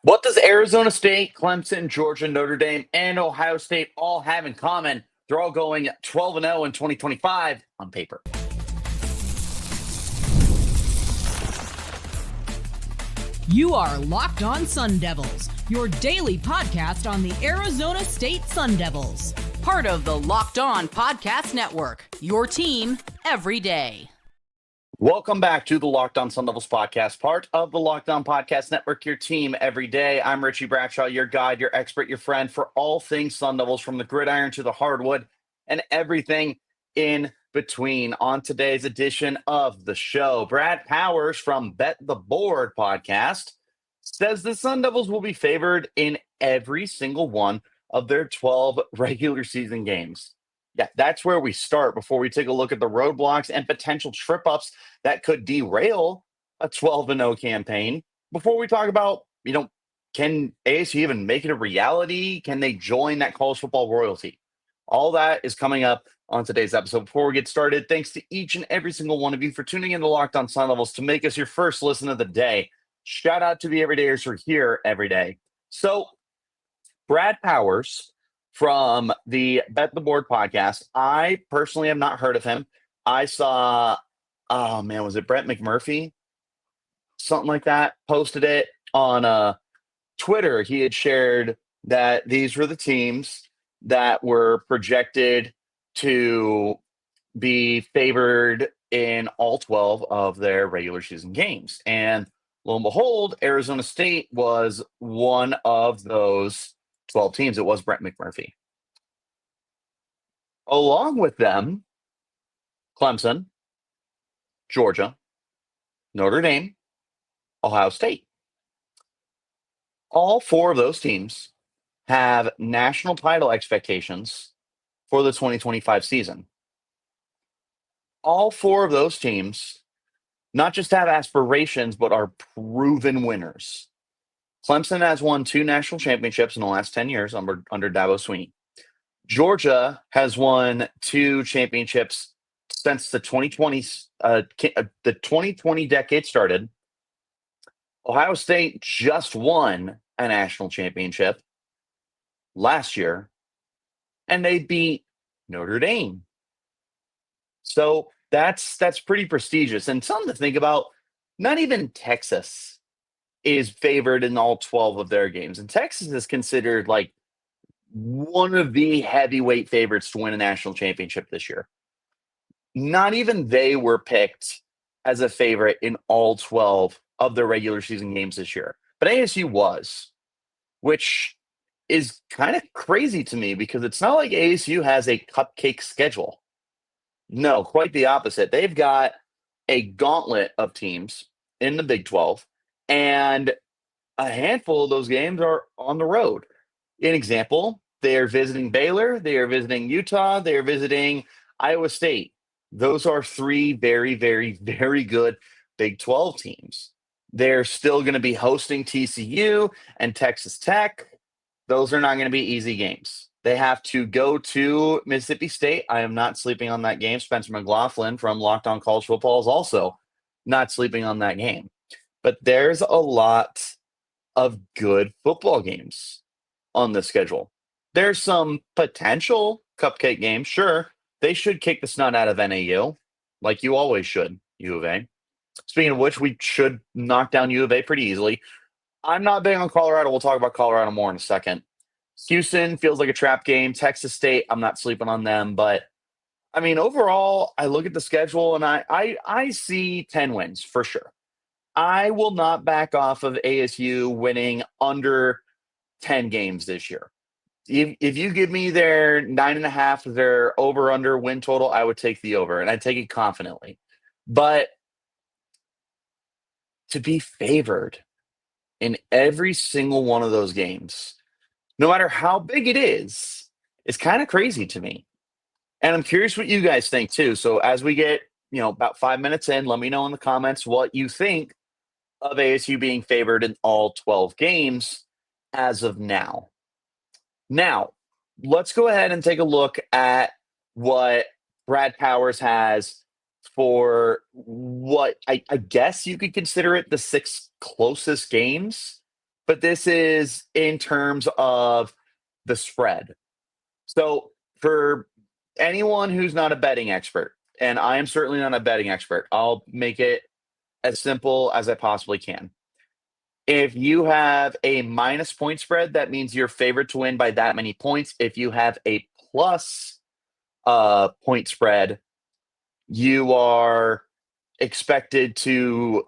What does Arizona State, Clemson, Georgia, Notre Dame, and Ohio State all have in common? They're all going 12-0 in 2025 on paper. You are Locked On Sun Devils, your daily podcast on the Arizona State Sun Devils. Part of the Locked On Podcast Network, your team every day. Welcome back to the Locked On Sun Devils podcast, part of the Locked On Podcast Network, your team every day. I'm Richie Bradshaw, your guide, your expert, your friend for all things Sun Devils, from the gridiron to the hardwood and everything in between. On today's edition of the show, Brad Powers from Bet the Board podcast says the Sun Devils will be favored in every single one of their 12 regular season games. Yeah, that's where we start before we take a look at the roadblocks and potential trip-ups that could derail a 12-0 campaign. Before we talk about, can ASU even make it a reality? Can they join that college football royalty? All that is coming up on today's episode. Before we get started, thanks to each and every single one of you for tuning in to Locked On Sun Devils to make us your first listen of the day. Shout out to the everydayers who are here every day. So, Brad Powers from the Bet the Board podcast. I personally have not heard of him. I saw, oh man, was it Brett McMurphy? Something like that. Posted it on Twitter. He had shared that these were the teams that were projected to be favored in all 12 of their regular season games. And lo and behold, Arizona State was one of those 12 teams. It was Brett McMurphy. Along with them, Clemson, Georgia, Notre Dame, Ohio State. All four of those teams have national title expectations for the 2025 season. All four of those teams not just have aspirations, but are proven winners. Clemson has won 2 national championships in the last 10 years under Dabo Swinney. Georgia has won 2 championships since the 2020 decade started. Ohio State just won a national championship last year, and they beat Notre Dame. So that's pretty prestigious and something to think about. Not even Texas is favored in all 12 of their games, and Texas is considered like one of the heavyweight favorites to win a national championship this year. Not even they were picked as a favorite in all 12 of their regular season games this year. But ASU was, which is kind of crazy to me because it's not like ASU has a cupcake schedule. No, quite the opposite. They've got a gauntlet of teams in the Big 12, and a handful of those games are on the road. An example, they are visiting Baylor, they are visiting Utah, they are visiting Iowa State. Those are 3 very, very, very good Big 12 teams. They're still going to be hosting TCU and Texas Tech. Those are not going to be easy games. They have to go to Mississippi State. I am not sleeping on that game. Spencer McLaughlin from Locked On College Football is also not sleeping on that game. But there's a lot of good football games on the schedule. There's some potential cupcake games. Sure, they should kick the snot out of NAU, like you always should, U of A. Speaking of which, we should knock down U of A pretty easily. I'm not big on Colorado. We'll talk about Colorado more in a second. Houston feels like a trap game. Texas State, I'm not sleeping on them. But, I mean, overall, I look at the schedule and I see 10 wins for sure. I will not back off of ASU winning under 10 games this year. If you give me their 9.5, their over-under win total, I would take the over, and I'd take it confidently. But to be favored in every single one of those games, no matter how big it is kind of crazy to me. And I'm curious what you guys think too. So as we get, about 5 minutes in, let me know in the comments what you think of ASU being favored in all 12 games as of now. Now, let's go ahead and take a look at what Brad Powers has for what I guess you could consider it the 6 closest games but this is in terms of the spread. So for anyone who's not a betting expert, and I am certainly not a betting expert, I'll make it as simple as I possibly can. If you have a minus point spread, that means you're favored to win by that many points. If you have a plus point spread, you are expected to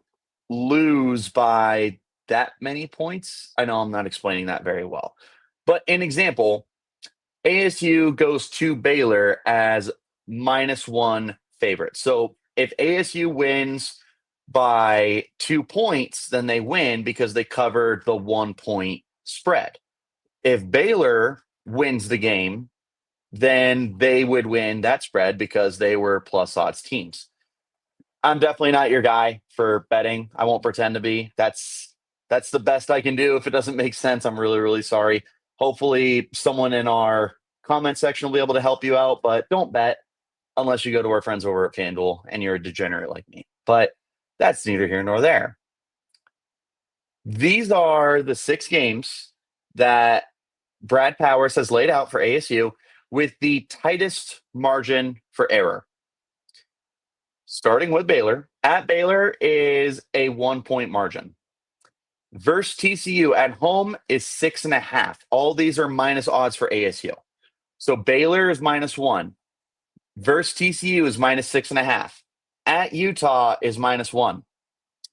lose by that many points. I know I'm not explaining that very well. But an example, ASU goes to Baylor as -1 favorite. So if ASU wins by 2 points, then they win because they covered the 1 point spread. If Baylor wins the game, then they would win that spread because they were plus odds teams. I'm definitely not your guy for betting. I won't pretend to be. That's the best I can do. If it doesn't make sense, I'm really, really sorry. Hopefully someone in our comment section will be able to help you out, but don't bet unless you go to our friends over at FanDuel and you're a degenerate like me. But that's neither here nor there. These are the 6 games that Brad Powers has laid out for ASU with the tightest margin for error. Starting with Baylor. At Baylor is a 1 point margin. Versus TCU at home is 6.5. All these are minus odds for ASU. So Baylor is -1. Versus TCU is -6.5. At Utah is -1.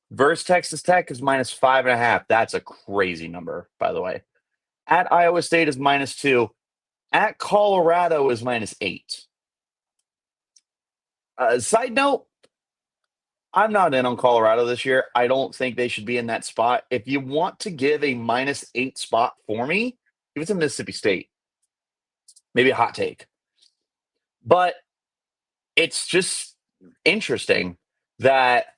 Versus Texas Tech is -5.5. That's a crazy number, by the way. At Iowa State is -2. At Colorado is -8. Side note, I'm not in on Colorado this year. I don't think they should be in that spot. If you want to give a -8 spot for me, give it to Mississippi State. Maybe a hot take. But it's just interesting that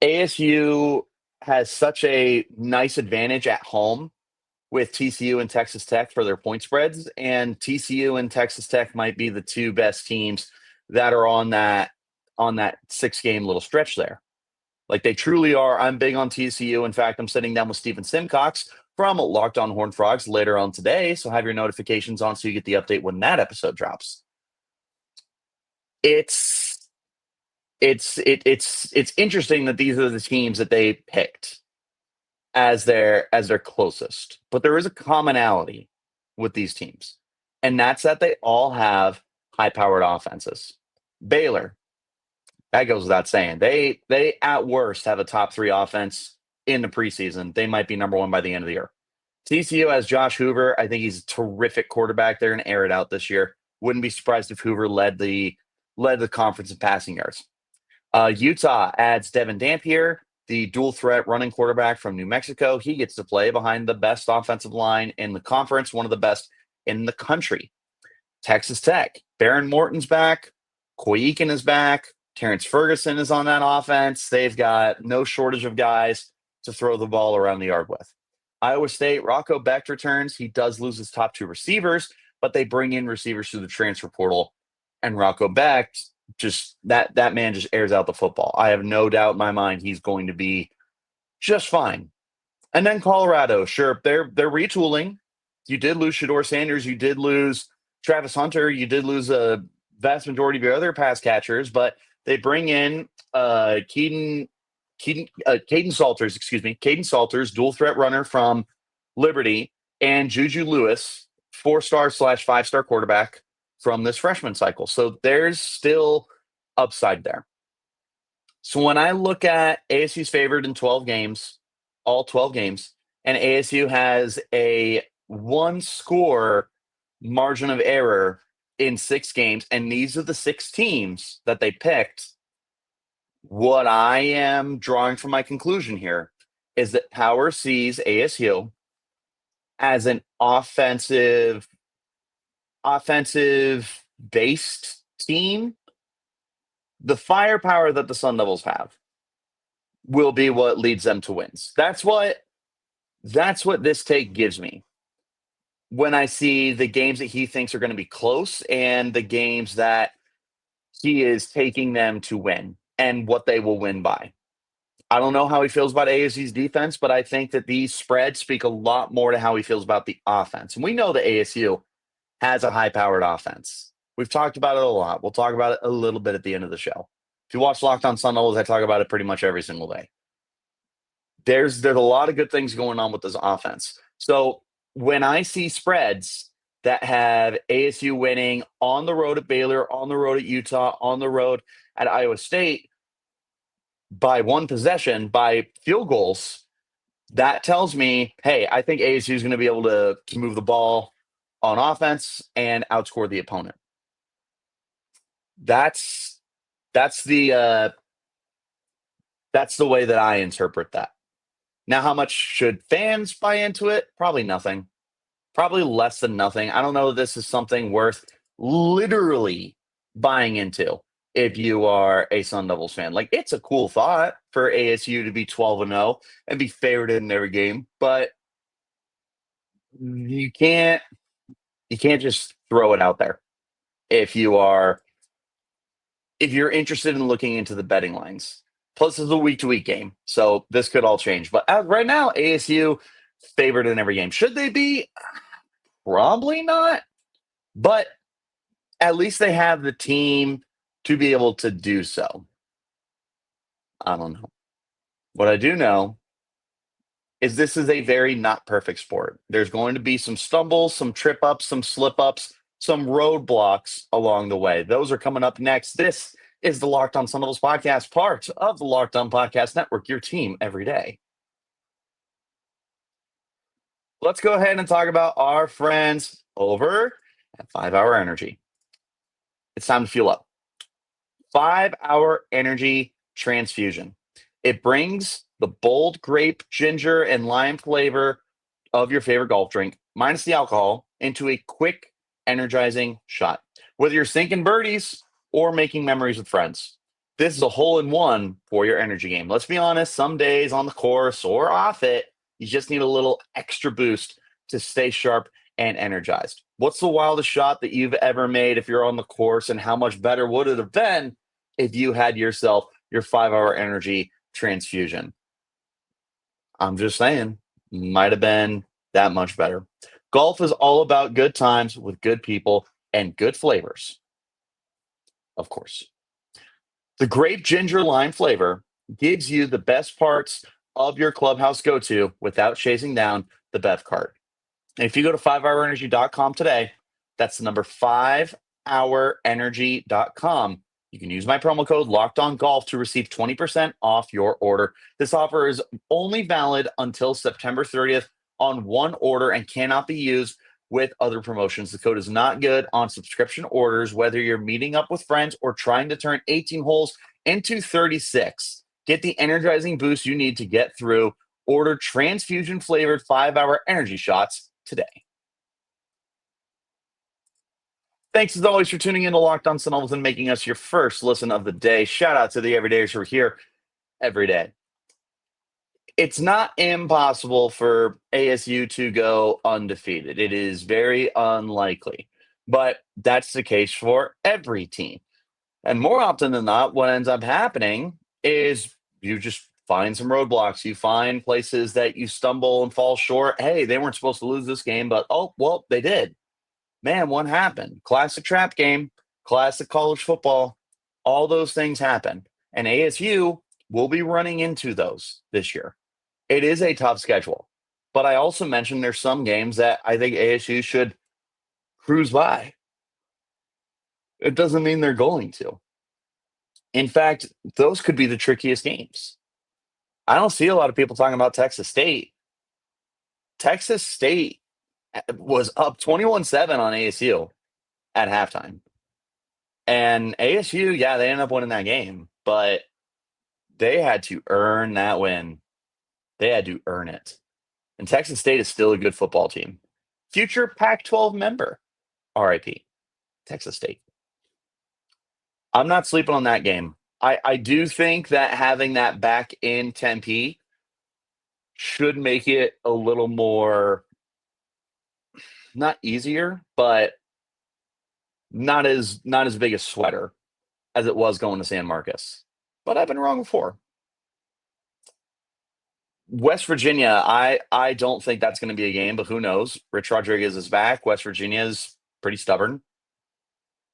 ASU has such a nice advantage at home with TCU and Texas Tech for their point spreads. And TCU and Texas Tech might be the 2 best teams that are on that 6-game little stretch there. Like they truly are. I'm big on TCU. In fact, I'm sitting down with Stephen Simcox from Locked On Horned Frogs later on today. So have your notifications on so you get the update when that episode drops. It's interesting that these are the teams that they picked as their closest. But there is a commonality with these teams, and that's that they all have high-powered offenses. Baylor, that goes without saying. They at worst have a top 3 offense in the preseason. They might be number 1 by the end of the year. TCU has Josh Hoover. I think he's a terrific quarterback. They're going to air it out this year. Wouldn't be surprised if Hoover led the conference in passing yards. Utah adds Devin Dampier, the dual threat running quarterback from New Mexico. He gets to play behind the best offensive line in the conference, one of the best in the country. Texas Tech, Baron Morton's back. Koyikin is back. Terrence Ferguson is on that offense. They've got no shortage of guys to throw the ball around the yard with. Iowa State, Rocco Becht returns. He does lose his top 2 receivers, but they bring in receivers through the transfer portal. And Rocco Becht, just that man just airs out the football. I have no doubt in my mind he's going to be just fine. And then Colorado, sure, they're retooling. You did lose Shedeur Sanders. You did lose Travis Hunter. You did lose a vast majority of your other pass catchers, but they bring in Caden Salters, Caden Salters, dual threat runner from Liberty, and Juju Lewis, 4-star/5-star quarterback from this freshman cycle. So there's still upside there. So when I look at ASU's favored in 12 games, all 12 games, and ASU has a 1-score margin of error in 6 games, and these are the 6 teams that they picked, what I am drawing from my conclusion here is that Power sees ASU as an offensive-based team. The firepower that the Sun Devils have will be what leads them to wins. That's what this take gives me when I see the games that he thinks are going to be close and the games that he is taking them to win and what they will win by. I don't know how he feels about ASU's defense, but I think that these spreads speak a lot more to how he feels about the offense. And we know that ASU has a high-powered offense. We've talked about it a lot. We'll talk about it a little bit at the end of the show. If you watch Locked On Sun Devils, I talk about it pretty much every single day. There's a lot of good things going on with this offense. So when I see spreads that have ASU winning on the road at Baylor, on the road at Utah, on the road at Iowa State by one possession, by field goals, that tells me, hey, I think ASU is going to be able to move the ball on offense and outscore the opponent. That's the way that I interpret that. Now, how much should fans buy into it? Probably nothing. Probably less than nothing. I don't know if this is something worth literally buying into if you are a Sun Devils fan. Like, it's a cool thought for ASU to be 12-0 and be favored in every game, but you can't just throw it out there if you're interested in looking into the betting lines. Plus, it's a week-to-week game, so this could all change. But right now, ASU favored in every game. Should they be? Probably not. But at least they have the team to be able to do so. I don't know. What I do know is this is a very not perfect sport. There's going to be some stumbles, some trip ups, some slip ups, some roadblocks along the way. Those are coming up next. This is the Locked On Sun Devils podcast, part of the Locked On Podcast Network, your team every day. Let's go ahead and talk about our friends over at 5 Hour Energy. It's time to fuel up. 5 Hour Energy Transfusion. It brings the bold grape, ginger, and lime flavor of your favorite golf drink, minus the alcohol, into a quick, energizing shot. Whether you're sinking birdies or making memories with friends, this is a hole-in-one for your energy game. Let's be honest, some days on the course or off it, you just need a little extra boost to stay sharp and energized. What's the wildest shot that you've ever made if you're on the course, and how much better would it have been if you had yourself your 5 Hour Energy Transfusion? I'm just saying, might have been that much better. Golf is all about good times with good people and good flavors, of course. The grape ginger lime flavor gives you the best parts of your clubhouse go-to without chasing down the Bev cart. And if you go to 5hourenergy.com today, that's the number 5hourenergy.com. You can use my promo code LOCKEDONGOLF to receive 20% off your order. This offer is only valid until September 30th on one order and cannot be used with other promotions. The code is not good on subscription orders, whether you're meeting up with friends or trying to turn 18 holes into 36. Get the energizing boost you need to get through. Order transfusion flavored 5 Hour Energy shots today. Thanks as always for tuning in to Locked On Sun Devils and making us your first listen of the day. Shout out to the everydayers who are here every day. It's not impossible for ASU to go undefeated. It is very unlikely, but that's the case for every team. And more often than not, what ends up happening is you just find some roadblocks. You find places that you stumble and fall short. Hey, they weren't supposed to lose this game, but oh, well, they did. Man, what happened? Classic trap game, classic college football. All those things happen. And ASU will be running into those this year. It is a tough schedule. But I also mentioned there's some games that I think ASU should cruise by. It doesn't mean they're going to. In fact, those could be the trickiest games. I don't see a lot of people talking about Texas State. Texas State was up 21-7 on ASU at halftime. And ASU, yeah, they ended up winning that game, but they had to earn that win. They had to earn it. And Texas State is still a good football team. Future Pac-12 member, RIP, Texas State. I'm not sleeping on that game. I do think that having that back in Tempe should make it a little more, not easier, but not as big a sweater as it was going to San Marcos. But I've been wrong before. West Virginia, I don't think that's going to be a game, but who knows? Rich Rodriguez is back. West Virginia is pretty stubborn.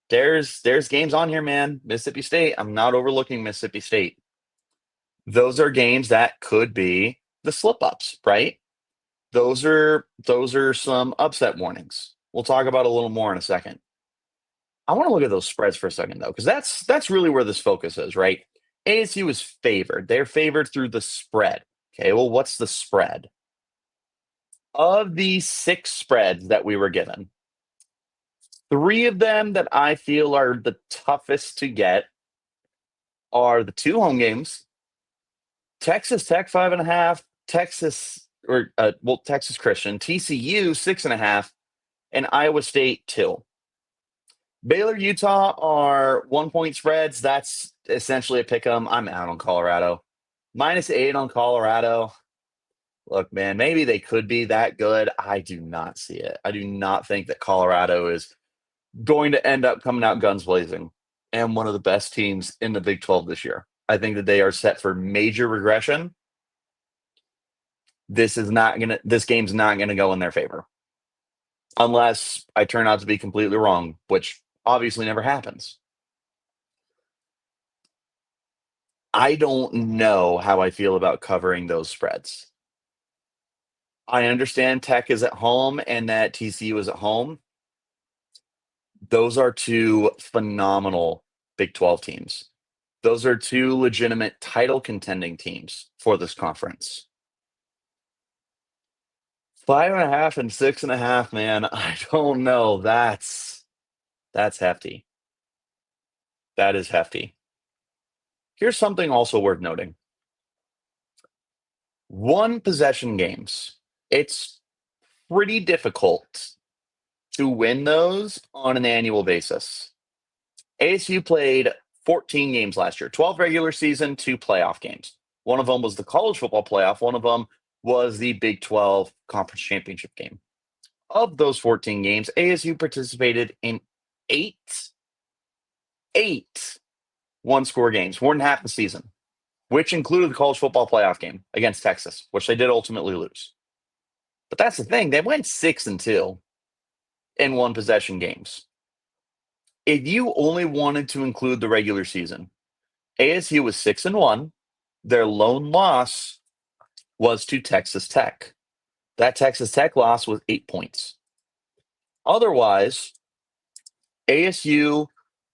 There's games on here, man. Mississippi State. I'm not overlooking Mississippi State. Those are games that could be the slip ups, right? Those are some upset warnings. We'll talk about a little more in a second. I want to look at those spreads for a second though, because that's really where this focus is, right? ASU is favored. They're favored through the spread. Okay, well, what's the spread? Of the 6 spreads that we were given, 3 of them that I feel are the toughest to get are the 2 home games. Texas Tech 5.5, Texas Christian, TCU 6.5, and Iowa State 2. Baylor, Utah are 1-point spreads. That's essentially a pick 'em. I'm out on Colorado. -8 on Colorado. Look, man, maybe they could be that good. I do not see it. I do not think that Colorado is going to end up coming out guns blazing and one of the best teams in the Big 12 this year. I think that they are set for major regression. This game's not gonna go in their favor. Unless I turn out to be completely wrong, which obviously never happens. I don't know how I feel about covering those spreads. I understand Tech is at home and that TCU is at home. Those are 2 phenomenal Big 12 teams. Those are 2 legitimate title contending teams for this conference. 5.5 and 6.5, man. I don't know. That's hefty. That is hefty. Here's something also worth noting. 1 possession games. It's pretty difficult to win those on an annual basis. ASU played 14 games last year, 12 regular season, 2 playoff games. One of them was the college football playoff. One of them was the Big 12 conference championship game. Of those 14 games, ASU participated in 8 one-score games, more than half the season, which included the college football playoff game against Texas, which they did ultimately lose. But that's the thing. They went 6-2 in 1 possession games. If you only wanted to include the regular season, ASU was 6-1. Their lone loss was to Texas Tech. That Texas Tech loss was 8 points. Otherwise, ASU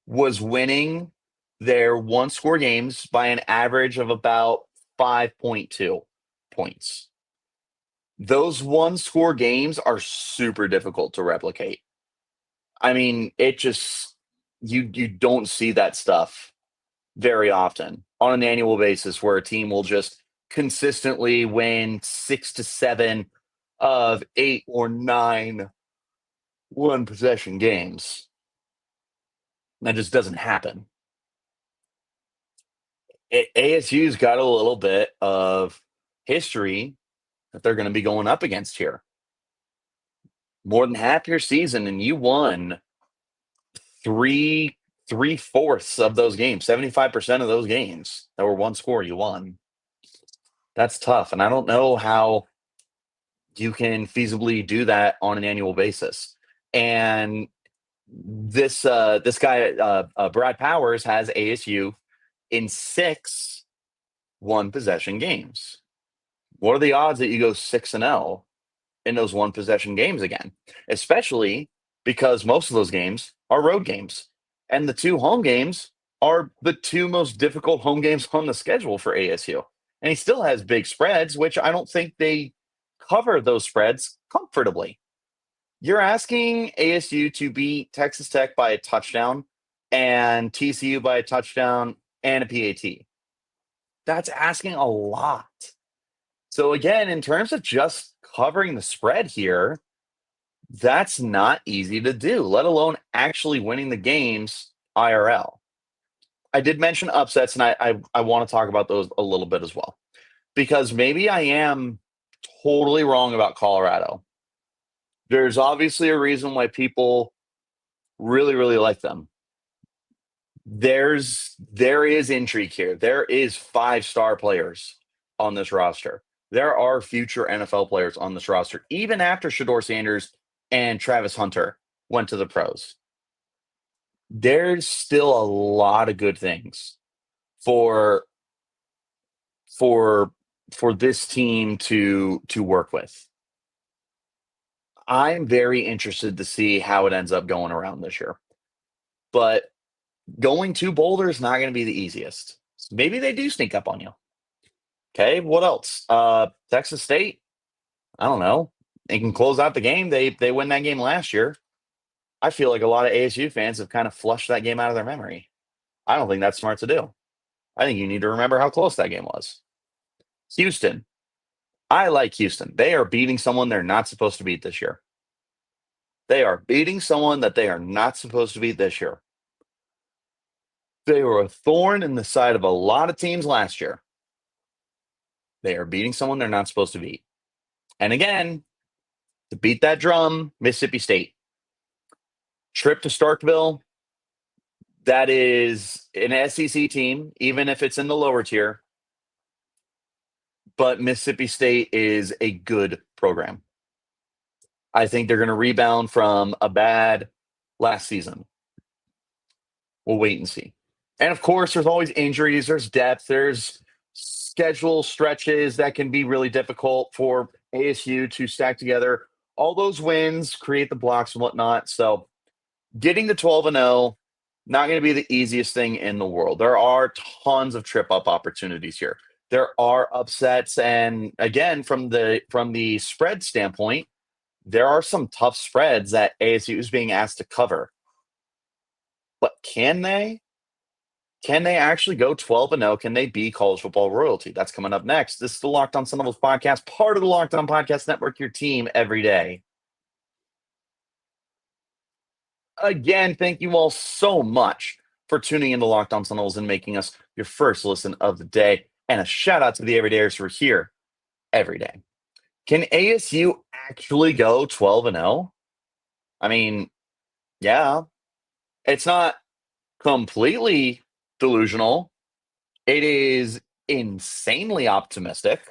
was winning their one-score games by an average of about 5.2 points. Those one-score games are super difficult to replicate. I mean, it just you don't see that stuff very often on an annual basis where a team will just consistently win 6 to 7 of 8 or 9 one possession games. That just doesn't happen. ASU's got a little bit of history that they're going to be going up against here. More than half your season, and you won 3/4 of those games, 75% of those games that were one score, you won. That's tough, and I don't know how you can feasibly do that on an annual basis. And this guy, Brad Powers, has ASU in 6 one possession games. What are the odds that you go 6-0 in those one possession games again? Especially because most of those games are road games, and the 2 home games are the 2 most difficult home games on the schedule for ASU. And he still has big spreads, which I don't think they cover those spreads comfortably. You're asking ASU to beat Texas Tech by a touchdown and TCU by a touchdown and a PAT. That's asking a lot. So again, in terms of just covering the spread here, that's not easy to do, let alone actually winning the games IRL. I did mention upsets, and I want to talk about those a little bit as well, because maybe I am totally wrong about Colorado. There's obviously a reason why people really, really like them. There is intrigue here. There is 5-star players on this roster. There are future NFL players on this roster, even after Shador Sanders and Travis Hunter went to the pros. There's still a lot of good things for for for this team to work with. I'm very interested to see how it ends up going around this year. But going to Boulder is not going to be the easiest. Maybe they do sneak up on you. Okay, what else? Texas State. I don't know. They can close out the game. They win that game last year. I feel like a lot of ASU fans have kind of flushed that game out of their memory. I don't think that's smart to do. I think you need to remember how close that game was. Houston. I like Houston. They are beating someone they're not supposed to beat this year. They are beating someone that they are not supposed to beat this year. They were a thorn in the side of a lot of teams last year. They are beating someone they're not supposed to beat. And again, to beat that drum, Mississippi State. Trip to Starkville, that is an SEC team, even if it's in the lower tier. But Mississippi State is a good program. I think they're going to rebound from a bad last season. We'll wait and see. And of course, there's always injuries, there's depth, there's schedule stretches that can be really difficult for ASU to stack together. All those wins create the blocks and whatnot. So getting to 12-0, not going to be the easiest thing in the world. There are tons of trip up opportunities here. There are upsets, and again, from the spread standpoint, there are some tough spreads that ASU is being asked to cover. But can they? Can they actually go 12-0? Can they be college football royalty? That's coming up next. This is the Locked On Sun Devils podcast, part of the Locked On Podcast Network, your team every day. Again, thank you all so much for tuning into Locked On Sun Devils and making us your first listen of the day. And a shout out to the everydayers who are here every day. Can ASU actually go 12-0? I mean, yeah. It's not completely delusional. It is insanely optimistic.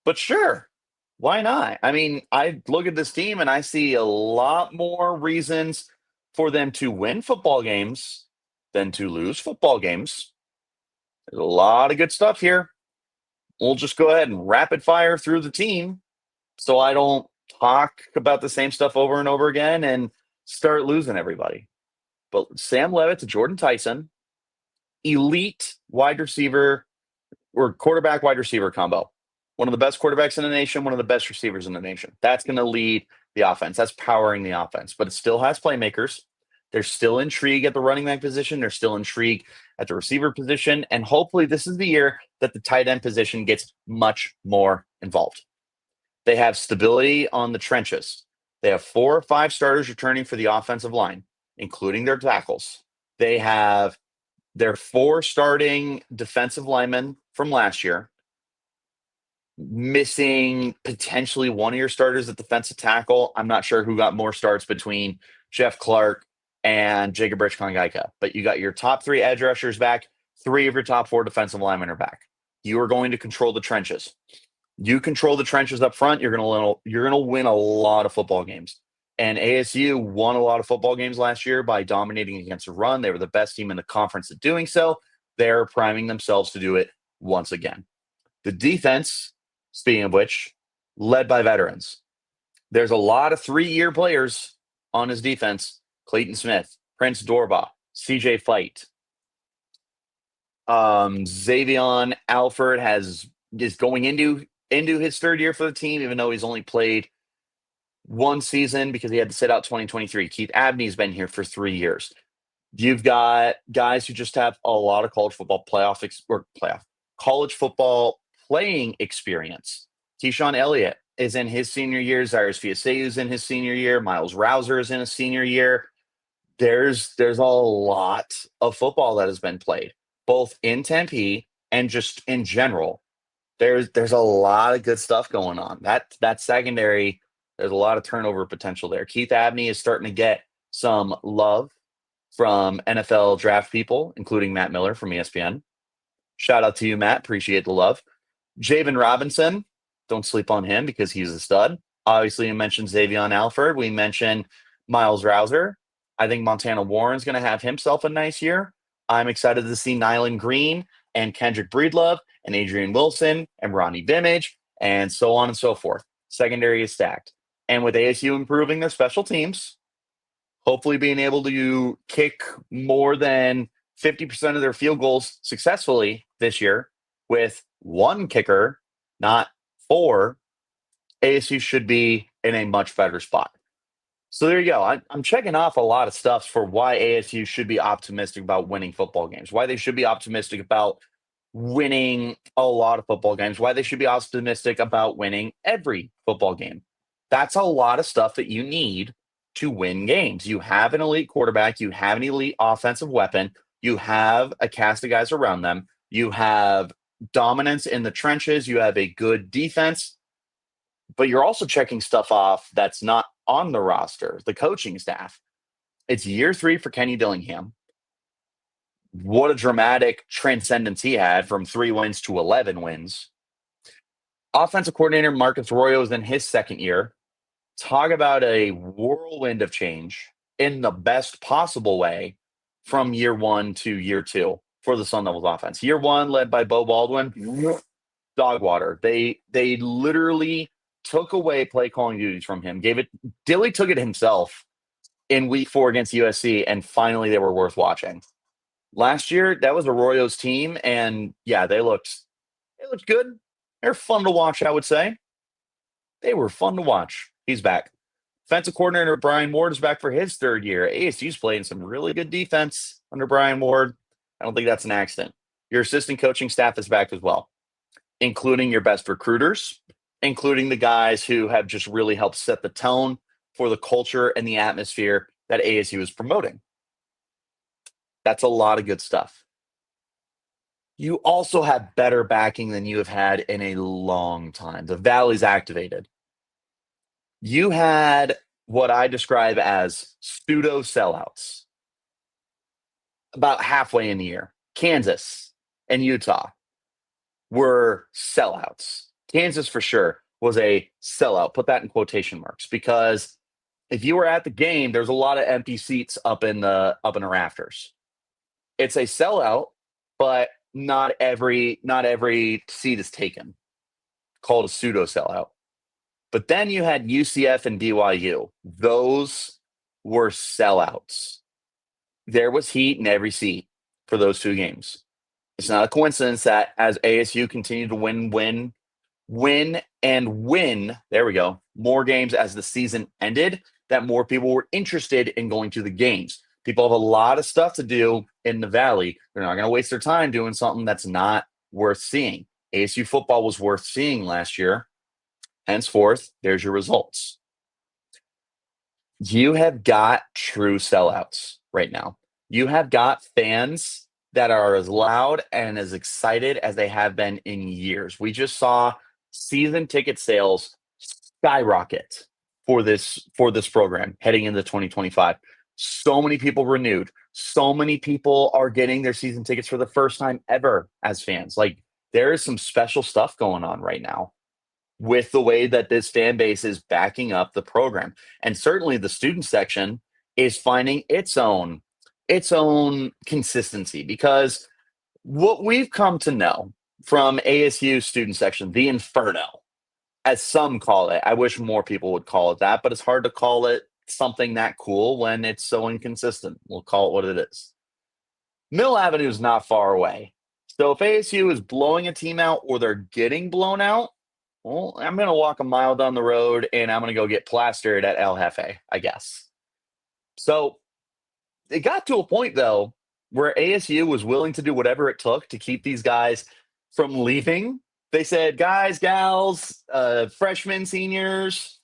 But sure, why not? I mean, I look at this team and I see a lot more reasons for them to win football games than to lose football games. There's a lot of good stuff here. We'll just go ahead and rapid fire through the team so I don't talk about the same stuff over and over again and start losing everybody. But Sam Levitt to Jordan Tyson, elite wide receiver or quarterback wide receiver combo. One of the best quarterbacks in the nation, one of the best receivers in the nation. That's going to lead the offense. That's powering the offense. But it still has playmakers. There's still intrigue at the running back position. There's still intrigue at the receiver position. And hopefully this is the year that the tight end position gets much more involved. They have stability on the trenches. They have 4 or 5 starters returning for the offensive line, including their tackles. They have their 4 starting defensive linemen from last year, missing potentially one of your starters at defensive tackle. I'm not sure who got more starts between Jeff Clark and Jacob Richcon-Gaika, but you got your top 3 edge rushers back. 3 of your top 4 defensive linemen are back. You are going to control the trenches. You control the trenches up front, you're going to win a lot of football games. And ASU won a lot of football games last year by dominating against the run. They were the best team in the conference at doing so. They're priming themselves to do it once again. The defense, speaking of which, led by veterans. There's a lot of 3-year players on his defense. Clayton Smith, Prince Dorba, CJ Fight. Xavion Alford is going into his 3rd year for the team, even though he's only played 1 season because he had to sit out 2023. Keith Abney's been here for 3 years. You've got guys who just have a lot of college football college football playing experience. Keyshawn Elliott is in his senior year. Zyrus Fiaseu is in his senior year. Miles Rouser is in his senior year. There's a lot of football that has been played, both in Tempe and just in general. There's a lot of good stuff going on. That secondary, there's a lot of turnover potential there. Keith Abney is starting to get some love from NFL draft people, including Matt Miller from ESPN. Shout out to you, Matt. Appreciate the love. Javen Robinson, Don't sleep on him because he's a stud. Obviously, you mentioned Xavier Alford. We mentioned Miles Rouser. I think Montana Warren's going to have himself a nice year. I'm excited to see Nyland Green and Kendrick Breedlove and Adrian Wilson and Ronnie Bimage and so on and so forth. Secondary is stacked. And with ASU improving their special teams, hopefully being able to kick more than 50% of their field goals successfully this year with one kicker, not four, ASU should be in a much better spot. So there you go. I'm checking off a lot of stuff for why ASU should be optimistic about winning football games, why they should be optimistic about winning a lot of football games, why they should be optimistic about winning every football game. That's a lot of stuff that you need to win games. You have an elite quarterback, you have an elite offensive weapon, you have a cast of guys around them, you have dominance in the trenches, you have a good defense, but you're also checking stuff off that's not on the roster, the coaching staff. It's year 3 for Kenny Dillingham. What a dramatic transcendence he had from 3 wins to 11 wins. Offensive coordinator Marcus Arroyo is in his second year. Talk about a whirlwind of change in the best possible way from year 1 to year 2 for the Sun Devils offense. Year 1 led by Bo Baldwin, dog water. They literally took away play calling duties from him. Dilly took it himself in week 4 against USC, and finally they were worth watching. Last year, that was Arroyo's team, and yeah, they looked good. They're fun to watch, I would say. They were fun to watch. He's back. Defensive coordinator Brian Ward is back for his 3rd year. ASU's playing some really good defense under Brian Ward. I don't think that's an accident. Your assistant coaching staff is back as well, including your best recruiters, including the guys who have just really helped set the tone for the culture and the atmosphere that ASU is promoting. That's a lot of good stuff. You also have better backing than you have had in a long time. The Valley's activated. You had what I describe as pseudo sellouts about halfway in the year. Kansas and Utah were sellouts. Kansas for sure was a sellout. Put that in quotation marks, because if you were at the game, there's a lot of empty seats up in the rafters. It's a sellout, but not every seat is taken. Called a pseudo sellout. But then you had UCF and BYU. Those were sellouts. There was heat in every seat for those 2 games. It's not a coincidence that as ASU continued to win, there we go, more games as the season ended, that more people were interested in going to the games. People have a lot of stuff to do in the Valley. They're not going to waste their time doing something that's not worth seeing. ASU football was worth seeing last year. Henceforth, there's your results. You have got true sellouts right now. You have got fans that are as loud and as excited as they have been in years. We just saw season ticket sales skyrocket for this program heading into 2025. So many people renewed. So many people are getting their season tickets for the first time ever as fans. Like, there is some special stuff going on right now with the way that this fan base is backing up the program. And certainly the student section is finding its own consistency, because what we've come to know from ASU student section, the Inferno, as some call it. I wish more people would call it that, but it's hard to call it something that cool when it's so inconsistent. We'll call it what it is. Mill Avenue is not far away. So if ASU is blowing a team out or they're getting blown out, well, I'm going to walk a mile down the road and I'm going to go get plastered at El Jefe, I guess. So it got to a point, though, where ASU was willing to do whatever it took to keep these guys from leaving. They said, guys, gals, freshmen, seniors,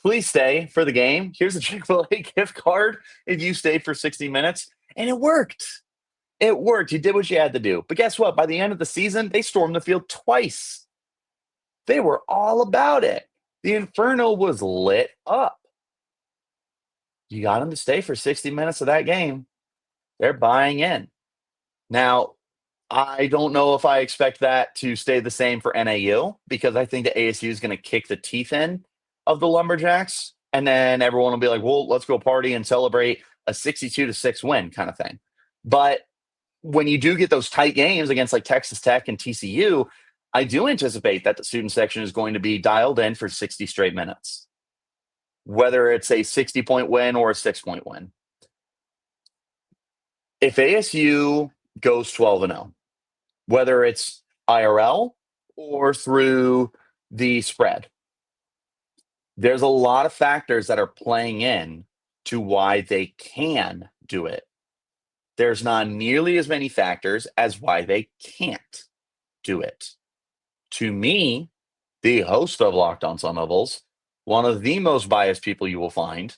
please stay for the game. Here's a Chick-fil-A gift card if you stay for 60 minutes. And it worked. It worked. You did what you had to do. But guess what? By the end of the season, they stormed the field twice. They were all about it. The Inferno was lit up. You got them to stay for 60 minutes of that game. They're buying in. Now, I don't know if I expect that to stay the same for NAU because I think the ASU is going to kick the teeth in of the Lumberjacks. And then everyone will be like, well, let's go party and celebrate a 62-6 win kind of thing. But when you do get those tight games against like Texas Tech and TCU, I do anticipate that the student section is going to be dialed in for 60 straight minutes, whether it's a 60-point win or a 6-point win. If ASU goes 12-0, whether it's IRL or through the spread, there's a lot of factors that are playing in to why they can do it. There's not nearly as many factors as why they can't do it. To me, the host of Locked On Sun Devils, one of the most biased people you will find,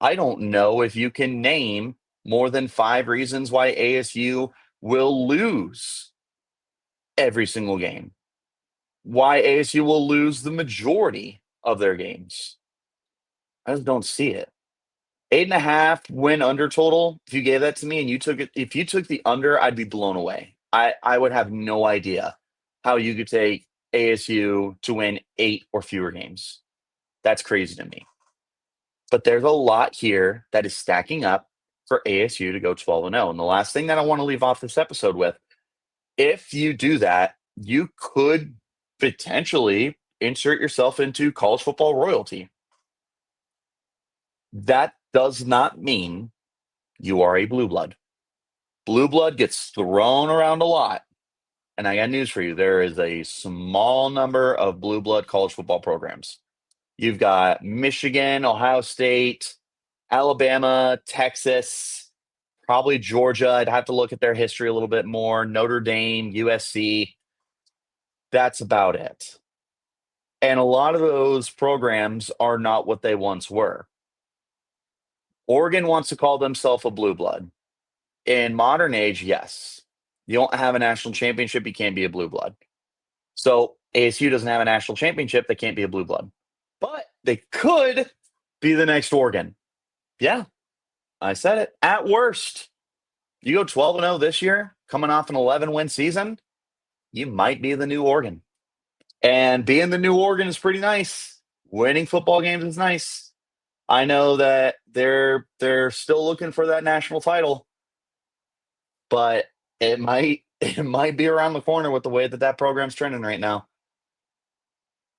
I don't know if you can name more than 5 reasons why ASU will lose every single game, why ASU will lose the majority of their games. I just don't see it. 8.5 win under total. If you gave that to me and you took it, if you took the under, I'd be blown away. I would have no idea how you could take ASU to win 8 or fewer games. That's crazy to me. But there's a lot here that is stacking up for ASU to go 12-0. And the last thing that I want to leave off this episode with, if you do that, you could potentially insert yourself into college football royalty. That does not mean you are a blue blood. Blue blood gets thrown around a lot. And I got news for you. There is a small number of blue blood college football programs. You've got Michigan, Ohio State, Alabama, Texas, probably Georgia. I'd have to look at their history a little bit more. Notre Dame, USC. That's about it. And a lot of those programs are not what they once were. Oregon wants to call themselves a blue blood. In modern age, yes. You don't have a national championship, you can't be a blue blood. So ASU doesn't have a national championship, they can't be a blue blood. But they could be the next Oregon. Yeah, I said it. At worst, you go 12-0 this year, coming off an 11-win season, you might be the new Oregon. And being the new Oregon is pretty nice. Winning football games is nice. I know that they're still looking for that national title, but it might be around the corner with the way that program's trending right now.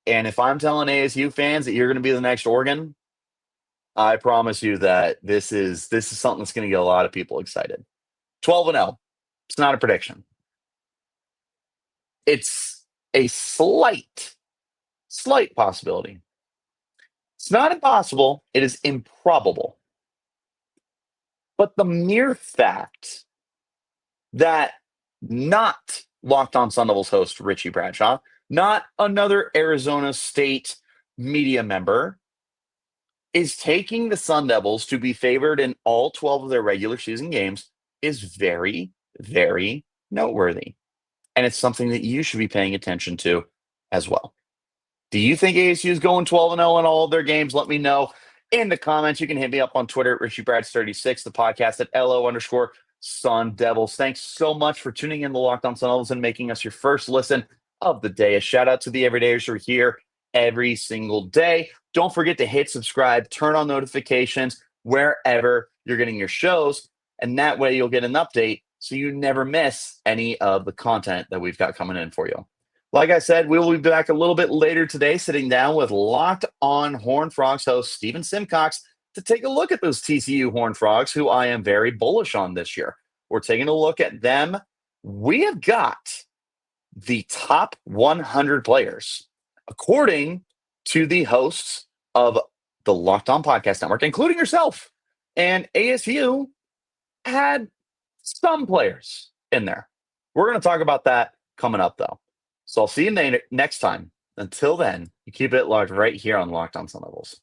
And if I'm telling ASU fans that you're going to be the next Oregon, I promise you that this is something that's going to get a lot of people excited. 12-0. It's not a prediction. It's a slight possibility. It's not impossible. It is improbable. But the mere fact that not Locked On Sun Devils host Richie Bradshaw, not another Arizona State media member, is taking the Sun Devils to be favored in all 12 of their regular season games is very, very noteworthy. And it's something that you should be paying attention to as well. Do you think ASU is going 12-0 in all of their games? Let me know in the comments. You can hit me up on Twitter at RichieBrads36, the podcast at LO_Sun Devils. Thanks so much for tuning in to Locked On Sun Devils and making us your first listen of the day. A shout out to the everydayers who are here every single day. Don't forget to hit subscribe, turn on notifications wherever you're getting your shows, and that way you'll get an update so you never miss any of the content that we've got coming in for you. Like I said, we will be back a little bit later today, sitting down with Locked On Horned Frogs host Steven Simcox to take a look at those TCU Horned Frogs, who I am very bullish on this year. We're taking a look at them. We have got the top 100 players, according to the hosts of the Locked On Podcast Network, including yourself. And ASU had some players in there. We're going to talk about that coming up, though. So I'll see you next time. Until then, you keep it locked right here on Locked On Sun Devils.